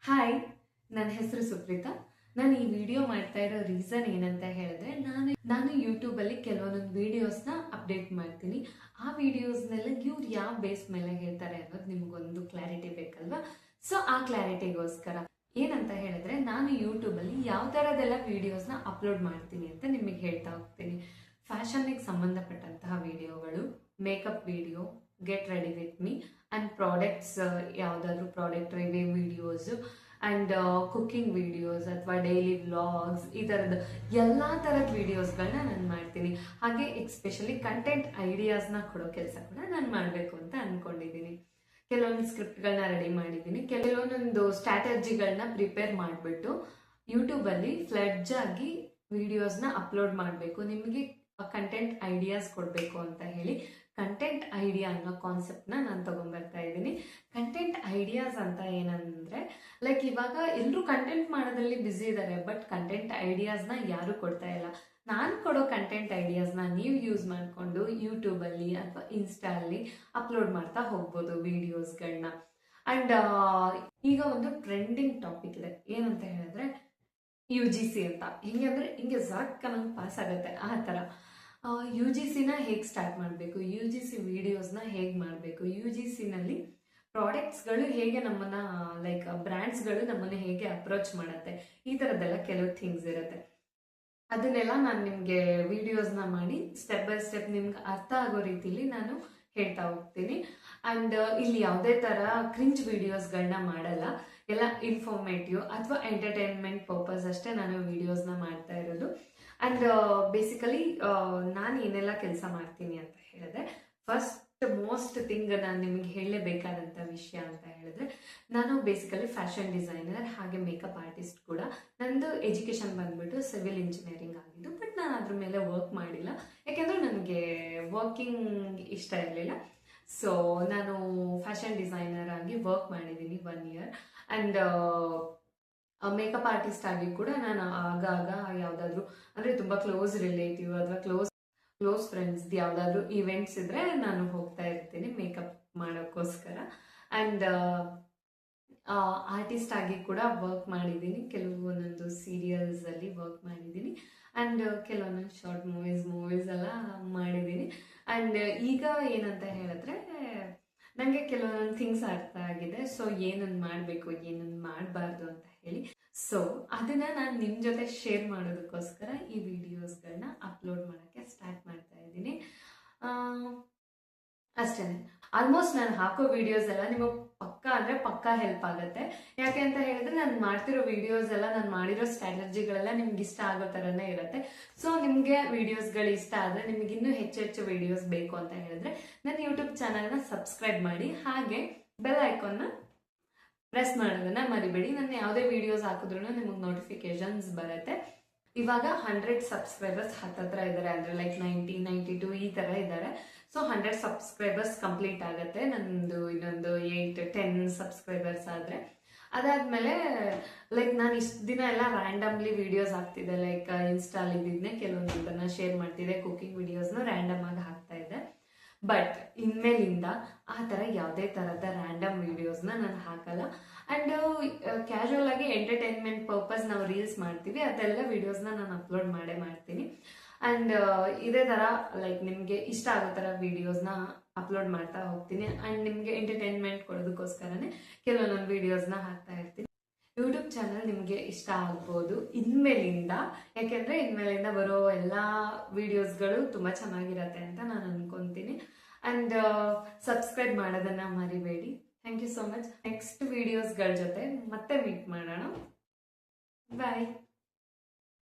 Hi, ನನ್ನ ಹೆಸರು ಸುಪ್ರೀತಾ. ನಾನು ಈ ವಿಡಿಯೋ ಮಾಡ್ತಾ ಇರೋ ರೀಸನ್ ಏನಂತ ಹೇಳಿದ್ರೆ, ನಾನು ಯೂಟ್ಯೂಬಲ್ಲಿ ಕೆಲವೊಂದೊಂದು ವಿಡಿಯೋಸ್ನ ಅಪ್ಡೇಟ್ ಮಾಡ್ತೀನಿ. ಆ ವಿಡಿಯೋಸ್ನೆಲ್ಲ ಇವ್ರು ಯಾವ ಬೇಸ್ ಮೇಲೆ ಹೇಳ್ತಾರೆ ಅನ್ನೋದು ನಿಮಗೊಂದು ಕ್ಲಾರಿಟಿ ಬೇಕಲ್ವಾ? ಸೊ ಆ ಕ್ಲಾರಿಟಿಗೋಸ್ಕರ ಏನಂತ ಹೇಳಿದ್ರೆ, ನಾನು ಯೂಟ್ಯೂಬಲ್ಲಿ ಯಾವ ಥರದೆಲ್ಲ ವಿಡಿಯೋಸ್ನ ಅಪ್ಲೋಡ್ ಮಾಡ್ತೀನಿ ಅಂತ ನಿಮಗೆ ಹೇಳ್ತಾ ಹೋಗ್ತೀನಿ. ಫ್ಯಾಷನ್ಗೆ ಸಂಬಂಧಪಟ್ಟಂತಹ ವಿಡಿಯೋಗಳು, makeup video, get ready with me, and products, ಯಾವುದಾದ್ರೂ product review videos, and cooking videos ಅಥವಾ ಡೈಲಿ ವ್ಲಾಗ್ಸ್, ಈ ಥರದ್ದು ಎಲ್ಲ ಥರದ ವಿಡಿಯೋಸ್ಗಳನ್ನ ನಾನು ಮಾಡ್ತೀನಿ. ಹಾಗೆ ಎಕ್ಸ್ಪೆಷಲಿ ಕಂಟೆಂಟ್ ಐಡಿಯಾಸ್ನ ಕೊಡೋ ಕೆಲಸ ಕೂಡ ನಾನು ಮಾಡಬೇಕು ಅಂತ ಅಂದ್ಕೊಂಡಿದ್ದೀನಿ. ಕೆಲವೊಂದು ಸ್ಕ್ರಿಪ್ಟ್ಗಳನ್ನ ರೆಡಿ ಮಾಡಿದ್ದೀನಿ, ಕೆಲವೊಂದೊಂದು ಸ್ಟ್ರಾಟಜಿಗಳನ್ನ ಪ್ರಿಪೇರ್ ಮಾಡಿಬಿಟ್ಟು ಯೂಟ್ಯೂಬಲ್ಲಿ ಫ್ಲಡ್ಜ್ ಆಗಿ ವಿಡಿಯೋಸ್ನ ಅಪ್ಲೋಡ್ ಮಾಡಬೇಕು. ನಿಮಗೆ ಕಂಟೆಂಟ್ ಐಡಿಯಾಸ್ ಕೊಡಬೇಕು ಅಂತ ಹೇಳಿ ಕಂಟೆಂಟ್ ಐಡಿಯಾ ಅನ್ನೋ ಕಾನ್ಸೆಪ್ಟ್ನ ನಾನು ತಗೊಂಡ್ಬರ್ತಾ ಇದ್ದೀನಿ. ಕಂಟೆಂಟ್ ಐಡಿಯಾಸ್ ಅಂತ ಏನಂದರೆ, ಲೈಕ್ ಇವಾಗ ಎಲ್ಲರೂ ಕಂಟೆಂಟ್ ಮಾಡೋದ್ರಲ್ಲಿ ಬ್ಯುಸಿ ಇದ್ದಾರೆ, ಬಟ್ ಕಂಟೆಂಟ್ ಐಡಿಯಾಸ್ನ ಯಾರೂ ಕೊಡ್ತಾ ಇಲ್ಲ. ನಾನು ಕೊಡೋ ಕಂಟೆಂಟ್ ಐಡಿಯಾಸ್ನ ನೀವು ಯೂಸ್ ಮಾಡಿಕೊಂಡು ಯೂಟ್ಯೂಬಲ್ಲಿ ಅಥವಾ ಇನ್ಸ್ಟಾಲ್ಲಿ ಅಪ್ಲೋಡ್ ಮಾಡ್ತಾ ಹೋಗ್ಬೋದು ವಿಡಿಯೋಸ್ಗಳನ್ನ. ಆ್ಯಂಡ್ ಈಗ ಒಂದು ಟ್ರೆಂಡಿಂಗ್ ಟಾಪಿಕ್ ಇದೆ, ಏನಂತ ಹೇಳಿದ್ರೆ UGC ಅಂತ. ಹಿಂಗೆ ಅಂದರೆ ಹಿಂಗೆ ಜರಕ್ಕ ನಂಗೆ ಪಾಸ್ ಆಗುತ್ತೆ ಆ ಥರ. UGCನ ಹೇಗೆ ಸ್ಟಾರ್ಟ್ ಮಾಡಬೇಕು, UGC ವಿಡಿಯೋಸ್ನ ಹೇಗೆ ಮಾಡಬೇಕು, UGCನಲ್ಲಿ ಪ್ರಾಡಕ್ಟ್ಸ್ಗಳು ಹೇಗೆ ನಮ್ಮನ್ನು, ಲೈಕ್ ಬ್ರ್ಯಾಂಡ್ಸ್ಗಳು ನಮ್ಮನ್ನು ಹೇಗೆ ಅಪ್ರೋಚ್ ಮಾಡುತ್ತೆ, ಈ ಥರದ್ದೆಲ್ಲ ಕೆಲವು ಥಿಂಗ್ಸ್ ಇರುತ್ತೆ. ಅದನ್ನೆಲ್ಲ ನಾನು ನಿಮಗೆ ವಿಡಿಯೋಸ್ನ ಮಾಡಿ ಸ್ಟೆಪ್ ಬೈ ಸ್ಟೆಪ್ ನಿಮ್ಗೆ ಅರ್ಥ ಆಗೋ ರೀತಿಲಿ ನಾನು ಹೇಳ್ತಾ ಹೋಗ್ತೀನಿ. ಆ್ಯಂಡ್ ಇಲ್ಲಿ ಯಾವುದೇ ಥರ ಕ್ರಿಂಜ್ ವಿಡಿಯೋಸ್ಗಳನ್ನ ಮಾಡಲ್ಲ, ಎಲ್ಲ ಇನ್ಫಾರ್ಮೇಟಿವ್ ಅಥವಾ ಎಂಟರ್ಟೈನ್ಮೆಂಟ್ ಪರ್ಪಸ್ ಅಷ್ಟೇ ನಾನು ವಿಡಿಯೋಸ್ನ ಮಾಡ್ತಾ ಇರೋದು. ಆ್ಯಂಡ್ ಬೇಸಿಕಲಿ ನಾನು ಏನೆಲ್ಲ ಕೆಲಸ ಮಾಡ್ತೀನಿ ಅಂತ ಹೇಳಿದ್ರೆ, ಫಸ್ಟ್ ಮೋಸ್ಟ್ ಥಿಂಗ್ ನಾನು ನಿಮಗೆ ಹೇಳಲೇಬೇಕಾದಂಥ ವಿಷಯ ಅಂತ ಹೇಳಿದ್ರೆ, ನಾನು ಬೇಸಿಕಲಿ ಫ್ಯಾಷನ್ ಡಿಸೈನರ್ ಹಾಗೆ ಮೇಕಪ್ ಆರ್ಟಿಸ್ಟ್ ಕೂಡ. ನಂದು ಎಜುಕೇಷನ್ ಬಂದ್ಬಿಟ್ಟು ಸಿವಿಲ್ ಇಂಜಿನಿಯರಿಂಗ್ ಆಗಿದ್ದು, ಬಟ್ ನಾನು ಅದ್ರ ಮೇಲೆ ವರ್ಕ್ ಮಾಡಿಲ್ಲ, ಯಾಕೆಂದರೆ ನನಗೆ ವರ್ಕಿಂಗ್ ಇಷ್ಟ ಇರಲಿಲ್ಲ. ಸೊ ನಾನು ಫ್ಯಾಷನ್ ಡಿಸೈನರ್ ಆಗಿ ವರ್ಕ್ ಮಾಡಿದ್ದೀನಿ 1 year. ಆ್ಯಂಡ್ ಮೇಕಪ್ ಆರ್ಟಿಸ್ಟ್ ಆಗಿ ಕೂಡ ನಾನು ಆಗಾಗ ಯಾವುದಾದ್ರೂ ಅಂದರೆ ತುಂಬ ಕ್ಲೋಸ್ ರಿಲೇಟಿವ್ ಅಥವಾ ಕ್ಲೋಸ್ ಫ್ರೆಂಡ್ಸ್ ಯಾವುದಾದ್ರೂ ಈವೆಂಟ್ಸ್ ಇದ್ದರೆ ನಾನು ಹೋಗ್ತಾ ಇರ್ತೀನಿ ಮೇಕಪ್ ಮಾಡೋಕ್ಕೋಸ್ಕರ. ಆ್ಯಂಡ್ ಆರ್ಟಿಸ್ಟ್ ಆಗಿ ಕೂಡ ವರ್ಕ್ ಮಾಡಿದ್ದೀನಿ, ಕೆಲವೊಂದೊಂದು ಸೀರಿಯಲ್ಸಲ್ಲಿ ವರ್ಕ್ ಮಾಡಿದ್ದೀನಿ, ಆ್ಯಂಡ್ ಕೆಲವೊಂದೊಂದು ಶಾರ್ಟ್ ಮೂವೀಸ್ ಎಲ್ಲ ಮಾಡಿದ್ದೀನಿ. ಆ್ಯಂಡ್ ಈಗ ಏನಂತ ಹೇಳಿದ್ರೆ, ನನಗೆ ಕೆಲವೊಂದೊಂದು ಥಿಂಗ್ಸ್ ಅರ್ಥ ಆಗಿದೆ, ಸೊ ಏನನ್ನು ಮಾಡಬೇಕು ಏನನ್ನು ಮಾಡಬಾರ್ದು ಅಂತ ಹೇಳಿ. ಸೊ ಅದನ್ನು ನಾನು ನಿಮ್ಮ ಜೊತೆ ಶೇರ್ ಮಾಡೋದಕ್ಕೋಸ್ಕರ ಈ ವಿಡಿಯೋಸ್ಗಳನ್ನ ಅಪ್ಲೋಡ್ ಮಾಡೋಕ್ಕೆ ಸ್ಟಾರ್ಟ್ ಮಾಡ್ತಾ ಇದ್ದೀನಿ. ಅಷ್ಟೇ. ಆಲ್ಮೋಸ್ಟ್ ನಾನು ಹಾಕೋ ವಿಡಿಯೋಸ್ ಎಲ್ಲ ನಿಮಗೆ ಪಕ್ಕಾ ಹೆಲ್ಪ್ ಆಗುತ್ತೆ. ಯಾಕೆ ಅಂತ ಹೇಳಿದ್ರೆ, ನಾನು ಮಾಡ್ತಿರೋ ವಿಡಿಯೋಸ್ ಎಲ್ಲ, ನಾನು ಮಾಡಿರೋ ಸ್ಟ್ರಾಟಜಿಗಳೆಲ್ಲ ನಿಮ್ಗೆ ಇಷ್ಟ ಆಗೋ ಥರನೇ ಇರುತ್ತೆ. ಸೊ ನಿಮಗೆ ವಿಡಿಯೋಸ್ಗಳು ಇಷ್ಟ ಆದರೆ, ನಿಮಗೆ ಇನ್ನೂ ಹೆಚ್ಚು ವಿಡಿಯೋಸ್ ಬೇಕು ಅಂತ ಹೇಳಿದ್ರೆ, ನನ್ನ ಯೂಟ್ಯೂಬ್ ಚಾನಲ್ನ ಸಬ್ಸ್ಕ್ರೈಬ್ ಮಾಡಿ, ಹಾಗೆ ಬೆಲ್ ಐಕಾನ್ನ ಪ್ರೆಸ್ ಮಾಡೋದನ್ನ ಮರಿಬೇಡಿ. ನಾನು ಯಾವುದೇ ವಿಡಿಯೋಸ್ ಹಾಕಿದ್ರೂ ನಿಮಗೆ ನೋಟಿಫಿಕೇಶನ್ಸ್ ಬರುತ್ತೆ. ಇವಾಗ 100 ಸಬ್ಸ್ಕ್ರೈಬರ್ಸ್ ಹತ್ತತ್ರ ಇದ್ದಾರೆ, ಅಂದರೆ ಲೈಕ್ 90, 92 ಈ ಥರ ಇದ್ದಾರೆ. ಸೊ 100 ಸಬ್ಸ್ಕ್ರೈಬರ್ಸ್ ಕಂಪ್ಲೀಟ್ ಆಗುತ್ತೆ. ನಂದು ಇನ್ನೊಂದು 8-10 ಸಬ್ಸ್ಕ್ರೈಬರ್ಸ್ ಆದರೆ, ಅದಾದಮೇಲೆ ಲೈಕ್ ನಾನು ಇಷ್ಟು ದಿನ ಎಲ್ಲ ರ್ಯಾಂಡಮ್ಲಿ ವಿಡಿಯೋಸ್ ಹಾಕ್ತಿದ್ದೆ. ಲೈಕ್ ಇನ್ಸ್ಟಾಲ್ ಇದ್ದಿದ್ದನ್ನೇ ಕೆಲವೊಂದನ್ನು ಶೇರ್ ಮಾಡ್ತಿದ್ದೆ, ಕುಕಿಂಗ್ ವಿಡಿಯೋಸ್ನ ರ್ಯಾಂಡಮ್ ಆಗಿ ಹಾಕ್ತಾ ಇದ್ದೆ. ಬಟ್ ಇನ್ಮೇಲಿಂದ ಆ ಥರ ಯಾವುದೇ ಥರದ ರ್ಯಾಂಡಮ್ ವಿಡಿಯೋಸ್ನ ನಾನು ಹಾಕಲ್ಲ. ಆ್ಯಂಡ್ ಕ್ಯಾಶುವಲ್ ಆಗಿ ಎಂಟರ್ಟೈನ್ಮೆಂಟ್ ಪರ್ಪಸ್ ನಾವು ರೀಲ್ಸ್ ಮಾಡ್ತೀವಿ, ಅದೆಲ್ಲ ವಿಡಿಯೋಸ್ನ ನಾನು ಅಪ್ಲೋಡ್ ಮಾಡ್ತೀನಿ. ಆ್ಯಂಡ್ ಇದೇ ಥರ ಲೈಕ್ ನಿಮಗೆ ಇಷ್ಟ ಆಗೋ ಥರ ವಿಡಿಯೋಸ್ನ ಅಪ್ಲೋಡ್ ಮಾಡ್ತಾ ಹೋಗ್ತೀನಿ. ಆ್ಯಂಡ್ ನಿಮಗೆ ಎಂಟರ್ಟೈನ್ಮೆಂಟ್ ಕೊಡೋದಕ್ಕೋಸ್ಕರನೇ ಕೆಲವೊಂದೊಂದು ವಿಡಿಯೋಸ್ನ ಹಾಕ್ತಾ ಇರ್ತೀನಿ. ಯೂಟ್ಯೂಬ್ ಚಾನಲ್ ನಿಮಗೆ ಇಷ್ಟ ಆಗ್ಬೋದು ಇನ್ಮೇಲಿಂದ, ಯಾಕೆಂದರೆ ಇನ್ಮೇಲಿಂದ ಬರೋ ಎಲ್ಲ ವಿಡಿಯೋಸ್ಗಳು ತುಂಬ ಚೆನ್ನಾಗಿರತ್ತೆ ಅಂತ ನಾನು ಅನ್ಕೊತೀನಿ. ಆ್ಯಂಡ್ ಸಬ್ಸ್ಕ್ರೈಬ್ ಮಾಡೋದನ್ನು ಮರಿಬೇಡಿ. Thank you so much. Next ವಿಡಿಯೋಸ್ಗಳ ಜೊತೆ ಮತ್ತೆ ಮೀಟ್ ಮಾಡೋಣ. ಬಾಯ್.